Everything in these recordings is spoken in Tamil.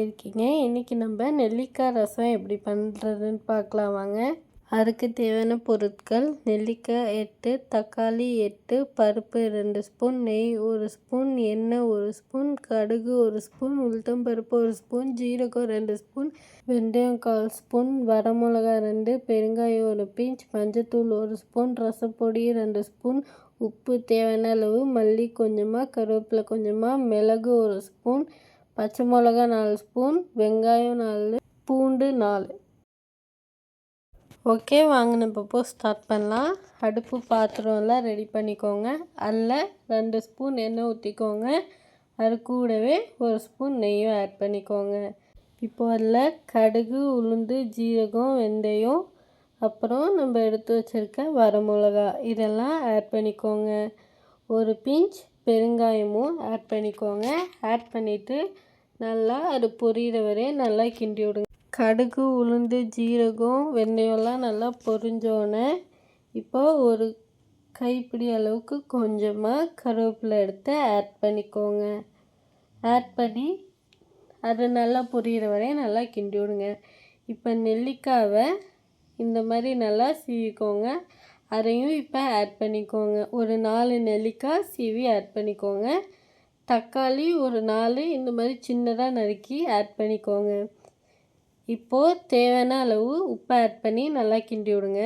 இருக்கீங்க? இன்றைக்கி நம்ம நெல்லிக்காய் ரசம் எப்படி பண்ணுறதுன்னு பார்க்கலாம் வாங்க. அதுக்கு தேவையான பொருட்கள்: நெல்லிக்காய் 8, தக்காளி 8, பருப்பு 2 ஸ்பூன், நெய் 1 ஸ்பூன், எண்ணெய் 1 ஸ்பூன், கடுகு 1 ஸ்பூன், உளுத்தம்பருப்பு 1 ஸ்பூன், ஜீரகம் 2 ஸ்பூன், வெந்தயம் 1/4 ஸ்பூன், வரமிளகா 2, பெருங்காயம் 1 பிஞ்ச், மஞ்சத்தூள் 1 ஸ்பூன், ரசப்பொடி 2 ஸ்பூன், உப்பு தேவையான அளவு, மல்லி கொஞ்சமாக, கருவேப்பிலை கொஞ்சமாக, மிளகு 1 ஸ்பூன், பச்சை மிளகா 4 ஸ்பூன், வெங்காயம் 4, பூண்டு 4. ஓகே, வாங்க நம்ம இப்போ ஸ்டார்ட் பண்ணலாம். அடுப்பு பாத்திரம்லாம் ரெடி பண்ணிக்கோங்க. அதில் 2 ஸ்பூன் எண்ணெய் ஊற்றிக்கோங்க. அது கூடவே 1 ஸ்பூன் நெய்யும் ஆட் பண்ணிக்கோங்க. இப்போ அதில் கடுகு, உளுந்து, ஜீரகம், வெந்தயம், அப்புறம் நம்ம எடுத்து வச்சுருக்க வரமிளகா இதெல்லாம் ஆட் பண்ணிக்கோங்க. 1 பிஞ்ச் பெருங்காயமும் ஆட் பண்ணிக்கோங்க. ஆட் பண்ணிவிட்டு நல்லா அது பொரியிற வரை நல்லா கிண்டி விடுங்க. கடுகு, உளுந்து, ஜீரகம், வெந்தயம்லாம் நல்லா பொரிஞ்சோடனே இப்போ ஒரு கைப்பிடி அளவுக்கு கொஞ்சமாக கருவேப்பிலை எடுத்து ஆட் பண்ணிக்கோங்க. ஆட் பண்ணி அது நல்லா பொரியிற வரை நல்லா கிண்டி விடுங்க. இப்போ நெல்லிக்காவை இந்த மாதிரி நல்லா சீவிக்கோங்க. அதையும் இப்போ ஆட் பண்ணிக்கோங்க. ஒரு 4 நெல்லிக்காய் சீவி ஆட் பண்ணிக்கோங்க. தக்காளி ஒரு 4 இந்த மாதிரி சின்னதாக நறுக்கி ஆட் பண்ணிக்கோங்க. இப்போது தேவையான அளவு உப்பு ஆட் பண்ணி நல்லா கிண்டி விடுங்க.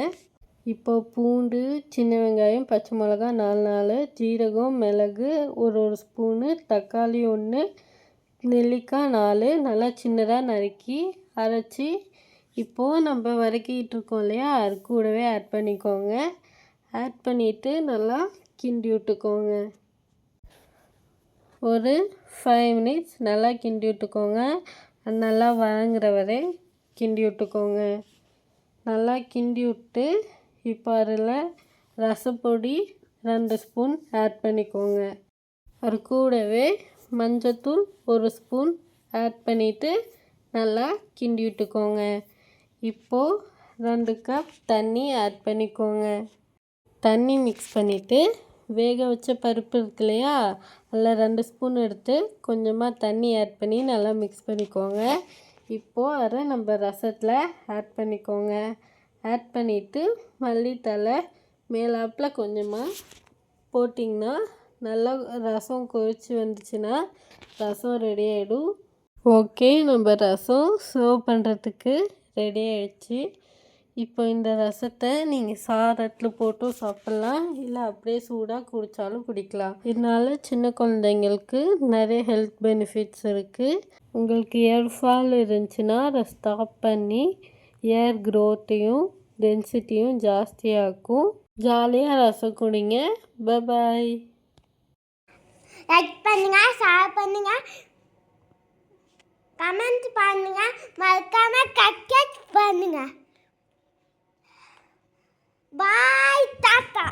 இப்போது பூண்டு, சின்ன வெங்காயம், பச்சை மிளகா 4, ஜீரகம், மிளகு ஒரு ஸ்பூனு, தக்காளி 1, நெல்லிக்காய் 4 நல்லா சின்னதாக நறுக்கி அரைச்சி இப்போது நம்ம வதக்கிட்டு இருக்கோம் இல்லையா, அது கூடவே ஆட் பண்ணிக்கோங்க. ஆட் பண்ணிவிட்டு நல்லா கிண்டி விட்டுக்கோங்க. ஒரு 5 மினிட்ஸ் நல்லா கிண்டி விட்டுக்கோங்க. நல்லா வதங்குற வரை கிண்டி விட்டுக்கோங்க. நல்லா கிண்டி விட்டு இப்போ அதில் ரசப்பொடி 2 ஸ்பூன் ஆட் பண்ணிக்கோங்க. அது கூடவே மஞ்சத்தூள் 1 ஸ்பூன் ஆட் பண்ணிவிட்டு நல்லா கிண்டி விட்டுக்கோங்க. இப்போது 2 கப் தண்ணி ஆட் பண்ணிக்கோங்க. தண்ணி மிக்ஸ் பண்ணிவிட்டு வேக வச்ச பருப்பு இருக்கு இல்லையா, அதில் 2 ஸ்பூன் எடுத்து கொஞ்சமாக தண்ணி ஆட் பண்ணி நல்லா மிக்ஸ் பண்ணிக்கோங்க. இப்போது அதை நம்ம ரசத்தில் ஆட் பண்ணிக்கோங்க. ஆட் பண்ணிவிட்டு மல்லித்தழை மேலாப்பில் கொஞ்சமாக போட்டிங்கன்னா நல்லா ரசம் கொதிச்சு வந்துச்சுன்னா ரசம் ரெடி ஆகிடும். ஓகே, நம்ம ரசம் சர்வ் பண்ணுறதுக்கு ரெடி ஆகிடுச்சு. இப்போ இந்த ரசத்தை நீங்கள் சாதத்தில் போட்டும் சாப்பிட்லாம், இல்லை அப்படியே சூடாக குடித்தாலும் குடிக்கலாம். இதனால் சின்ன குழந்தைங்களுக்கு நிறைய ஹெல்த் பெனிஃபிட்ஸ் இருக்குது. உங்களுக்கு ஏர் ஃபால் இருந்துச்சுன்னா அதை ஸ்டாப் பண்ணி ஏர் க்ரோத்தையும் டென்சிட்டியும் ஜாஸ்தியாகும். ஜாலியாக ரசம் குடிங்க. பாய். லைக் பண்ணுங்க, ஷேர் பண்ணுங்க, கமெண்ட் பண்ணுங்க, மறக்காம சப்ஸ்கிரைப் பண்ணுங்க. பாய், டாடா.